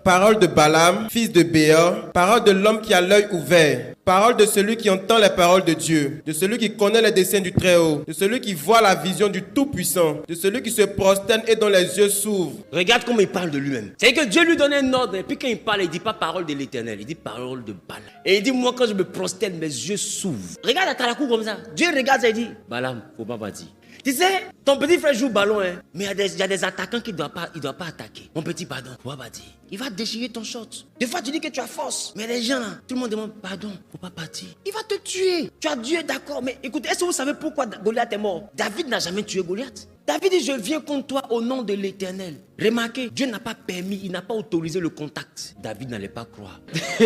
Parole de Balaam, fils de Béor, parole de l'homme qui a l'œil ouvert, parole de celui qui entend les paroles de Dieu, de celui qui connaît les desseins du Très-Haut, de celui qui voit la vision du Tout-Puissant, de celui qui se prosterne et dont les yeux s'ouvrent. Regarde comment il parle de lui-même. C'est que Dieu lui donne un ordre, et puis quand il parle, il ne dit pas parole de l'Éternel, il dit parole de Balaam. Et il dit, moi quand je me prosterne, mes yeux s'ouvrent. Regarde à Tarakou comme ça. Dieu regarde ça et dit, Balaam, faut pas partir. Tu sais, ton petit frère joue au ballon, hein, mais il y a des attaquants qui ne doivent pas attaquer. Mon petit, pardon, faut pas partir. Il va déchirer ton short. Des fois, tu dis que tu as force, mais les gens, là, tout le monde demande, pardon, faut pas partir. Il va te tuer. Tu as Dieu, d'accord, mais écoutez, est-ce que vous savez pourquoi Goliath est mort? David n'a jamais tué Goliath. David dit, je viens contre toi au nom de l'Éternel. Remarquez, Dieu n'a pas permis, il n'a pas autorisé le contact. David n'allait pas croire. Vous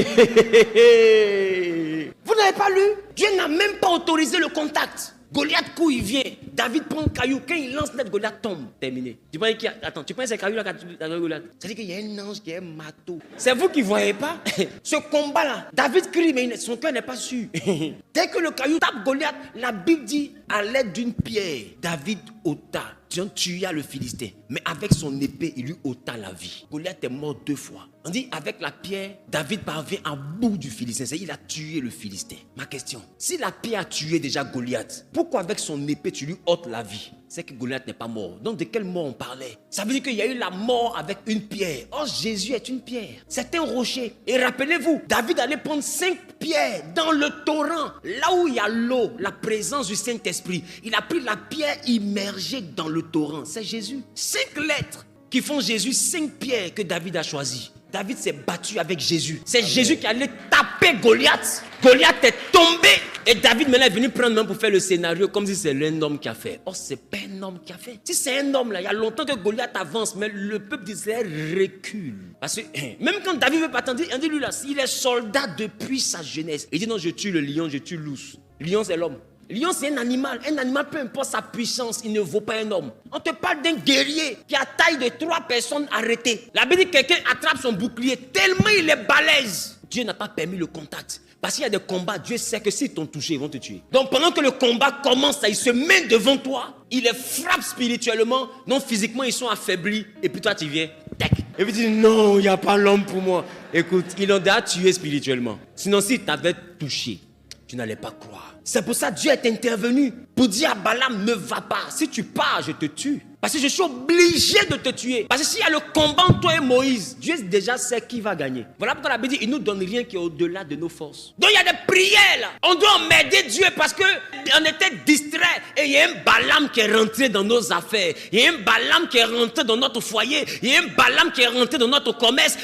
n'avez pas lu? Dieu n'a même pas autorisé le contact. Goliath, quand il vient, David prend un caillou, quand il lance net, Goliath tombe. Terminé. Tu penses que ces cailloux-là dans Goliath? C'est-à-dire qu'il y a un ange qui est un marteau. C'est vous qui ne voyez pas? Ce combat-là, David crie, mais son cœur n'est pas sûr. Dès que le caillou tape Goliath, la Bible dit, à l'aide d'une pierre, David ôta. Dieu tua le Philistin, mais avec son épée, il lui ôta la vie. Goliath est mort 2 fois. On dit, avec la pierre, David parvient à bout du Philistin. C'est-à-dire, il a tué le Philistin. Ma question, si la pierre a tué déjà Goliath, pourquoi avec son épée, tu lui ôtes la vie? C'est que Goliath n'est pas mort. Donc, de quelle mort on parlait? Ça veut dire qu'il y a eu la mort avec une pierre. Or, Jésus est une pierre. C'est un rocher. Et rappelez-vous, David allait prendre 5 pierres dans le torrent. Là où il y a l'eau, la présence du Saint-Esprit. Il a pris la pierre immergée dans le torrent. C'est Jésus. 5 lettres qui font Jésus, 5 pierres que David a choisies. David s'est battu avec Jésus. C'est Jésus qui allait taper Goliath. Goliath est tombé. Et David maintenant est venu prendre main pour faire le scénario comme si c'est un homme qui a fait. Or, ce n'est pas un homme qui a fait. Si c'est un homme, là, il y a longtemps que Goliath avance, mais le peuple d'Israël recule. Parce que même quand David veut pas attendre, on dit lui là, il est soldat depuis sa jeunesse. Il dit non, je tue le lion, je tue l'ours. Lion, c'est l'homme. Lion, c'est un animal. Un animal, peu importe sa puissance, il ne vaut pas un homme. On te parle d'un guerrier qui a taille de 3 personnes arrêtées. La Bible dit que quelqu'un attrape son bouclier tellement il est balèze. Dieu n'a pas permis le contact. Parce qu'il y a des combats, Dieu sait que s'ils t'ont touché, ils vont te tuer. Donc pendant que le combat commence, il se met devant toi, il les frappe spirituellement, non physiquement ils sont affaiblis, et puis toi tu viens, tac. Et puis tu dis non, il n'y a pas l'homme pour moi. Écoute, ils l'ont déjà tué spirituellement. Sinon s'il t'avait touché, tu n'allais pas croire. C'est pour ça que Dieu est intervenu pour dire à Balaam, ne va pas. Si tu pars, je te tue. Parce que je suis obligé de te tuer. Parce que s'il y a le combat entre toi et Moïse, Dieu déjà sait qui va gagner. Voilà pourquoi la Bible dit, il ne nous donne rien qui est au-delà de nos forces. Donc il y a des prières là. On doit emmerder Dieu parce qu'on était distrait. Et il y a un Balaam qui est rentré dans nos affaires. Il y a un Balaam qui est rentré dans notre foyer. Il y a un Balaam qui est rentré dans notre commerce.